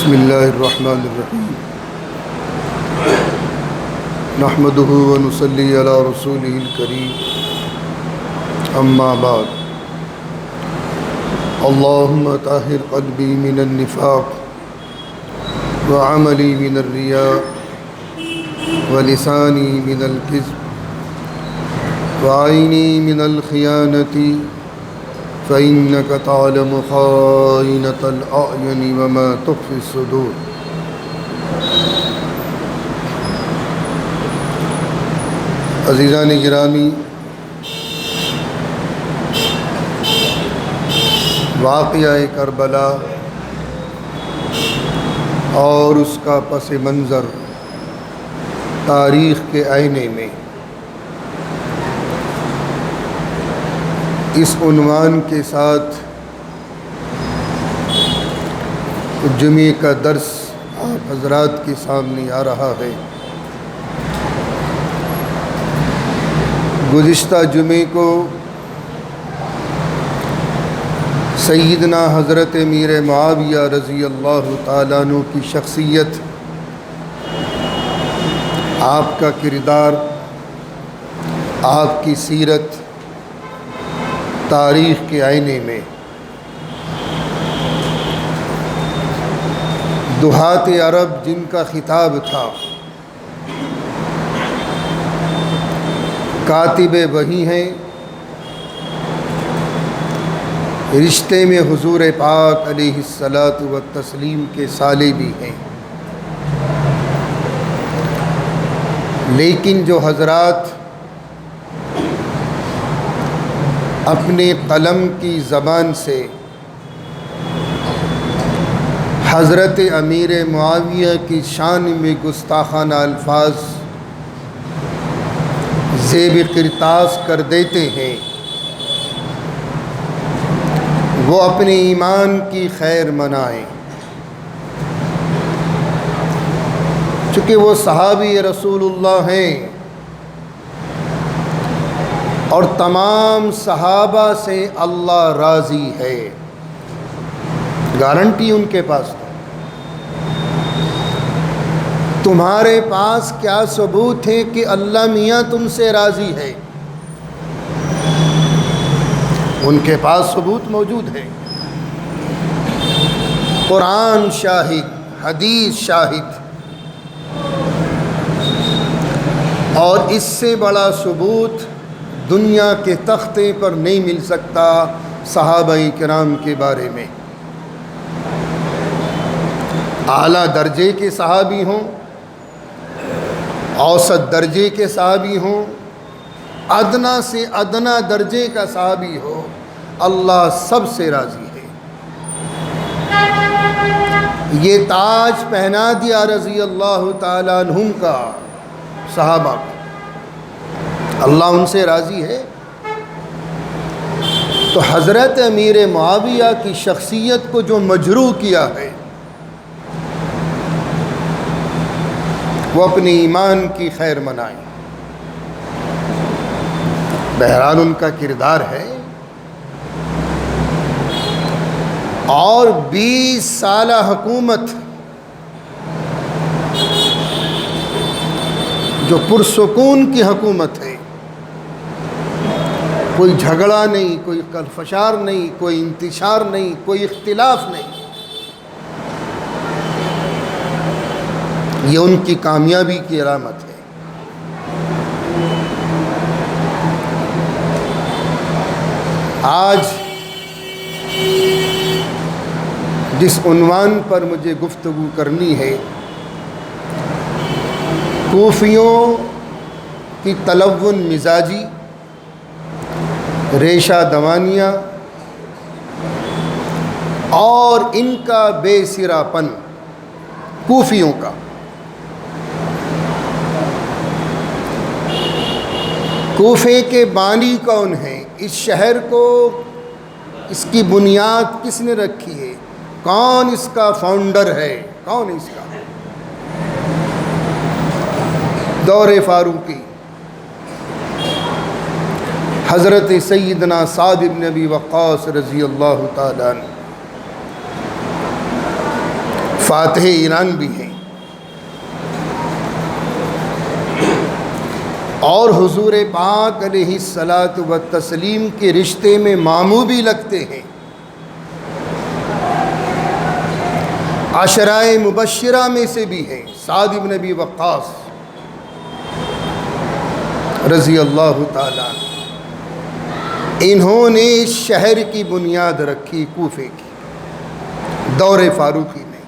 بسم اللہ الرحمن الرحیم نحمده ونصلی علی رسولہ الکریم اما بعد اللہم طہر قلبی من النفاق وعملی من الریاء ولسانی من الکذب وعینی من الخیانة فإنك تعلم خائنة الأعين وما تخفي الصدور۔ عزیزان گرامی، واقعہ کربلا اور اس کا پس منظر تاریخ کے آئینے میں، اس عنوان کے ساتھ جمعے کا درس آپ حضرات کے سامنے آ رہا ہے۔ گزشتہ جمعے کو سیدنا حضرت امیر معاویہ رضی اللہ تعالیٰ عنہ کی شخصیت، آپ کا کردار، آپ کی سیرت تاریخ کے آئینے میں، دہات عرب جن کا خطاب تھا، کاتب وحی ہیں، رشتے میں حضور پاک علیہ الصلاۃ والتسلیم کے سالے بھی ہیں، لیکن جو حضرات اپنے قلم کی زبان سے حضرت امیر معاویہ کی شان میں گستاخانہ الفاظ زیب قرطاس کر دیتے ہیں، وہ اپنے ایمان کی خیر منائیں، چونکہ وہ صحابی رسول اللہ ہیں اور تمام صحابہ سے اللہ راضی ہے، گارنٹی ان کے پاس ہے۔ تمہارے پاس کیا ثبوت ہے کہ اللہ میاں تم سے راضی ہے؟ ان کے پاس ثبوت موجود ہے، قرآن شاہد، حدیث شاہد، اور اس سے بڑا ثبوت دنیا کے تختے پر نہیں مل سکتا صحابہ کرام کے بارے میں۔ اعلیٰ درجے کے صحابی ہوں، اوسط درجے کے صحابی ہوں، ادنا سے ادنا درجے کا صحابی ہو، اللہ سب سے راضی ہے۔ یہ تاج پہنا دیا رضی اللہ تعالیٰ عنہم کا صحابہ کو، اللہ ان سے راضی ہے۔ تو حضرت امیر معاویہ کی شخصیت کو جو مجروح کیا ہے، وہ اپنے ایمان کی خیر منائیں۔ بہرحال ان کا کردار ہے، اور 20 سالہ حکومت جو پرسکون کی حکومت ہے، کوئی جھگڑا نہیں، کوئی کلفشار نہیں، کوئی انتشار نہیں، کوئی اختلاف نہیں، یہ ان کی کامیابی کی علامت ہے۔ آج جس عنوان پر مجھے گفتگو کرنی ہے، کوفیوں کی تلون مزاجی، ریشہ دوانیہ اور ان کا بے سرا پن، کوفیوں کا۔ کوفے کے بانی کون ہیں؟ اس شہر کو، اس کی بنیاد کس نے رکھی ہے؟ کون اس کا فاؤنڈر ہے؟ کون اس کا؟ دور فاروقی، حضرت سیدنا سعد بن ابی وقاص رضی اللہ تعالیٰ عنہ، فاتح ایران بھی ہیں اور حضور پاک علیہ الصلاۃ والتسلیم کے رشتے میں ماموں بھی لگتے ہیں۔ عشرۂ مبشرہ میں سے بھی ہیں سعد بن ابی وقاص رضی اللہ تعالیٰ عنہ۔ انہوں نے اس شہر کی بنیاد رکھی کوفے کی دور فاروقی میں۔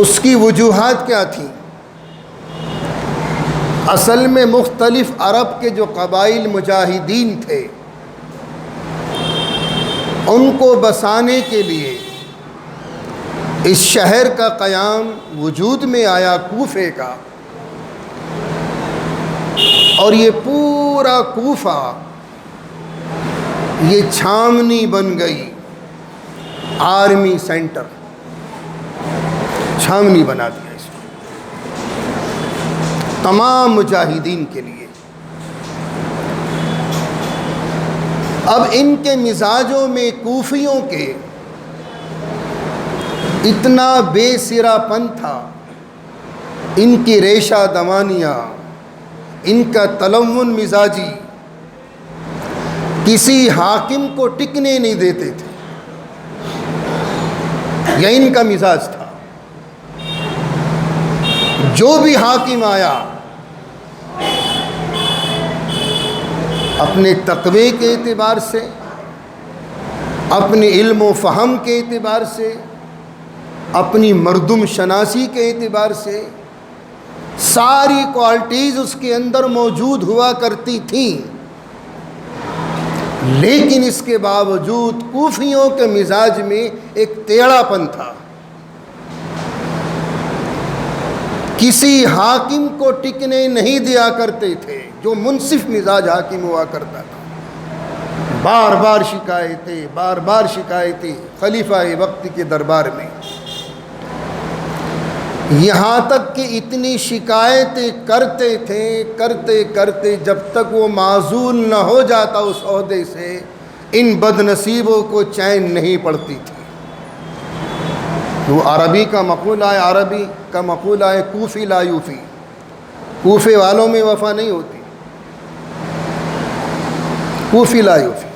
اس کی وجوہات کیا تھیں؟ اصل میں مختلف عرب کے جو قبائل مجاہدین تھے ان کو بسانے کے لیے اس شہر کا قیام وجود میں آیا کوفے کا، اور یہ پورا کوفہ یہ چھاونی بن گئی، آرمی سینٹر، چھاونی بنا دیا اس کو تمام مجاہدین کے لیے۔ اب ان کے مزاجوں میں کوفیوں کے اتنا بے سرا پن تھا، ان کی ریشہ دوانیاں، ان کا تلون مزاجی کسی حاکم کو ٹکنے نہیں دیتے تھے، یہ ان کا مزاج تھا۔ جو بھی حاکم آیا اپنے تقوی کے اعتبار سے، اپنے علم و فہم کے اعتبار سے، اپنی مردم شناسی کے اعتبار سے ساری کوالٹیز اس کے اندر موجود ہوا کرتی تھیں، لیکن اس کے باوجود کوفیوں کے مزاج میں ایک ٹیڑھا پن تھا، کسی حاکم کو ٹکنے نہیں دیا کرتے تھے۔ جو منصف مزاج حاکم ہوا کرتا تھا، بار بار شکایتیں خلیفہ وقت کے دربار میں، یہاں تک کہ اتنی شکایتیں کرتے تھے جب تک وہ معزول نہ ہو جاتا اس عہدے سے، ان بد نصیبوں کو چین نہیں پڑتی تھی۔ وہ عربی کا مقولہ ہے کوفی لا یوفی، کوفے والوں میں وفا نہیں ہوتی، کوفی لا یوفی۔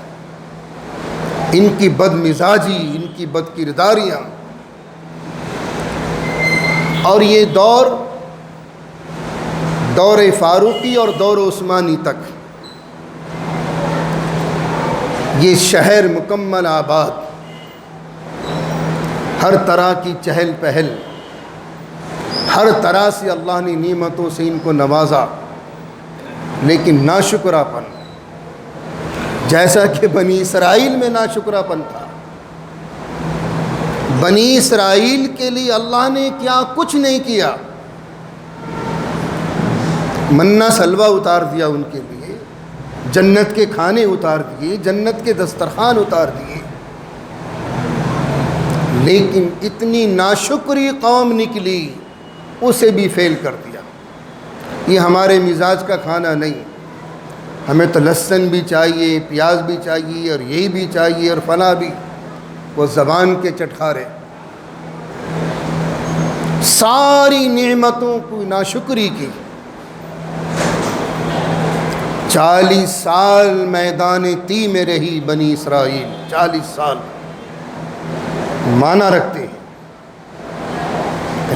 ان کی بد مزاجی، ان کی بد کرداریاں، اور یہ دور فاروقی اور دور عثمانی تک یہ شہر مکمل آباد، ہر طرح کی چہل پہل، ہر طرح سے اللہ نے نعمتوں سے ان کو نوازا، لیکن ناشکرا پن، جیسا کہ بنی اسرائیل میں ناشکرا پن تھا۔ بنی اسرائیل کے لیے اللہ نے کیا کچھ نہیں کیا، منہ سلوہ اتار دیا ان کے لیے، جنت کے کھانے اتار دیے، جنت کے دسترخوان اتار دیے، لیکن اتنی ناشکری قوم نکلی، اسے بھی فیل کر دیا۔ یہ ہمارے مزاج کا کھانا نہیں، ہمیں تو لہسن بھی چاہیے، پیاز بھی چاہیے، اور یہی بھی چاہیے، اور فلاں بھی۔ وہ زبان کے چٹخارے، ساری نعمتوں کو ناشکری کی۔ 40 سال میدان تی میں رہی بنی اسرائیل، 40 سال معنی رکھتے ہیں،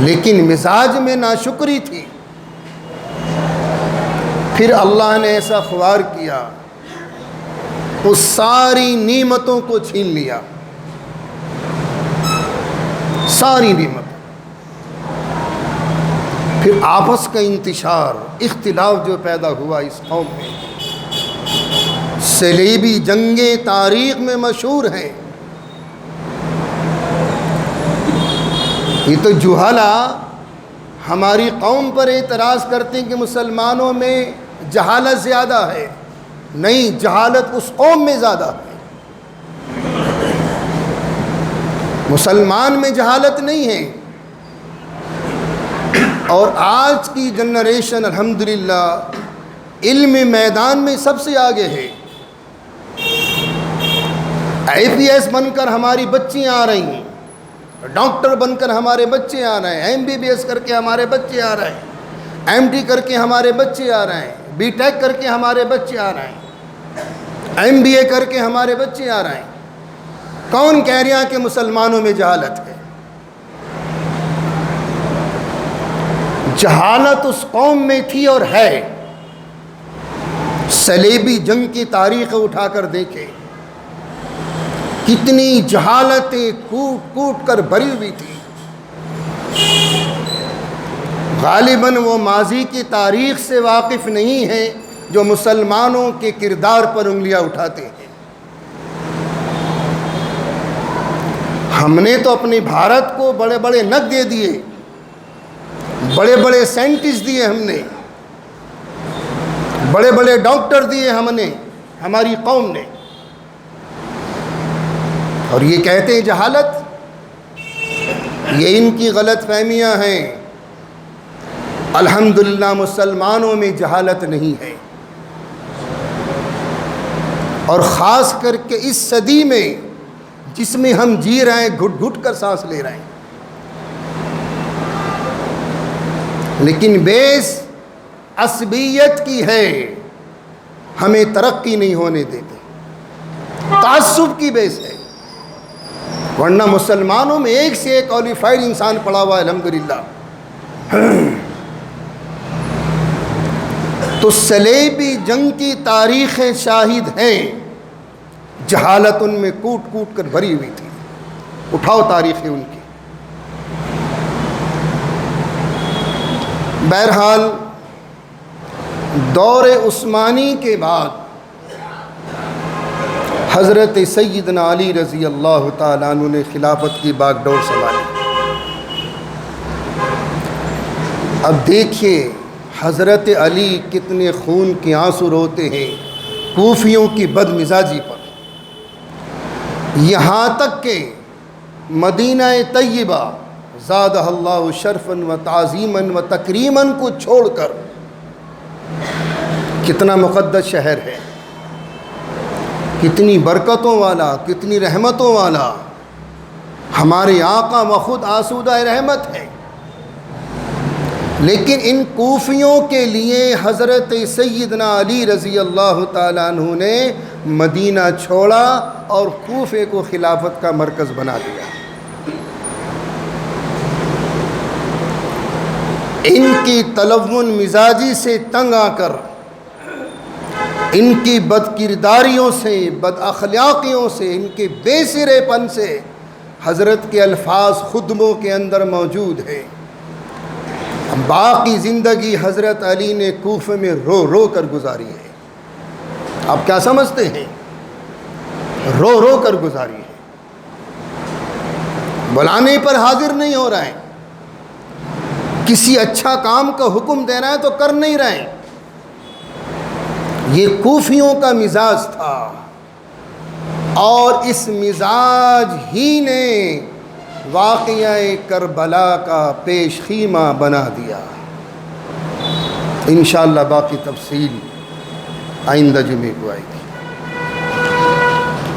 لیکن مزاج میں ناشکری تھی۔ پھر اللہ نے ایسا خوار کیا، اس ساری نعمتوں کو چھین لیا، ساری نعمت۔ پھر آپس کا انتشار، اختلاف جو پیدا ہوا اس قوم میں، صلیبی جنگیں تاریخ میں مشہور ہیں۔ یہ تو جہالہ ہماری قوم پر اعتراض کرتے ہیں کہ مسلمانوں میں جہالت زیادہ ہے، نہیں، جہالت اس قوم میں زیادہ ہے۔ مسلمان میں جہالت نہیں ہے، اور آج کی جنریشن الحمدللہ علم میدان میں سب سے آگے ہے۔ IPS بن کر ہماری بچیاں آ رہی ہیں، ڈاکٹر بن کر ہمارے بچے آ رہے ہیں، MBBS کر کے ہمارے بچے آ رہے ہیں، MD کر کے ہمارے بچے آ رہے ہیں، BTech کر کے ہمارے بچے آ رہے ہیں، MBA کر کے ہمارے بچے آ رہے ہیں۔ کون کہہ رہا کہ مسلمانوں میں جہالت ہے؟ جہالت اس قوم میں تھی اور ہے۔ صلیبی جنگ کی تاریخ اٹھا کر دیکھیں، کتنی جہالتیں کوٹ کوٹ کر بھری ہوئی تھی۔ غالباً وہ ماضی کی تاریخ سے واقف نہیں ہیں جو مسلمانوں کے کردار پر انگلیاں اٹھاتے ہیں۔ ہم نے تو اپنے بھارت کو بڑے بڑے نگ دے دیے، بڑے بڑے سائنٹسٹ دیے، ہم نے بڑے بڑے ڈاکٹر دیے، ہم نے، ہماری قوم نے، اور یہ کہتے ہیں جہالت۔ یہ ان کی غلط فہمیاں ہیں۔ الحمدللہ مسلمانوں میں جہالت نہیں ہے، اور خاص کر کے اس صدی میں جس میں ہم جی رہے ہیں، گھٹ گھٹ کر سانس لے رہے ہیں، لیکن بیس عصبیت کی ہے، ہمیں ترقی نہیں ہونے دیتے، تعصب کی بیس ہے۔ ورنہ مسلمانوں میں ایک سے ایک کوالیفائڈ انسان پڑا ہوا ہے الحمدللہ۔ تو صلیبی جنگ کی تاریخیں شاہد ہیں، جہالت ان میں کوٹ کوٹ کر بھری ہوئی تھی۔ اٹھاؤ تاریخیں ان کی۔ بہرحال دور عثمانی کے بعد حضرت سیدنا علی رضی اللہ تعالیٰ عنہ نے خلافت کی باغ ڈور سنبھالی۔ اب دیکھیے حضرت علی کتنے خون کے آنسو روتے ہیں کوفیوں کی بد مزاجی پر، یہاں تک کہ مدینہ طیبہ زادہ اللہ شرفاً و تعظیماً و تکریماً کو چھوڑ کر، کتنا مقدس شہر ہے، کتنی برکتوں والا، کتنی رحمتوں والا، ہمارے آقا و خود آسودہ رحمت ہے، لیکن ان کوفیوں کے لیے حضرت سیدنا علی رضی اللہ تعالیٰ عنہ نے مدینہ چھوڑا اور کوفے کو خلافت کا مرکز بنا دیا۔ ان کی تلون مزاجی سے تنگ آ کر، ان کی بد کرداریوں سے، بد اخلاقیوں سے، ان کے بے سرے پن سے حضرت کے الفاظ خطبوں کے اندر موجود ہیں۔ باقی زندگی حضرت علی نے کوفے میں رو رو کر گزاری ہے۔ آپ کیا سمجھتے ہیں؟ رو رو کر گزاری ہے، بلانے پر حاضر نہیں ہو رہے ہیں، کسی اچھا کام کا حکم دے رہے ہیں تو کر نہیں رہے ہیں۔ یہ کوفیوں کا مزاج تھا، اور اس مزاج ہی نے واقعہ کربلا کا پیش خیمہ بنا دیا۔ انشاءاللہ باقی تفصیل آئندہ جمعے کو آئے گی۔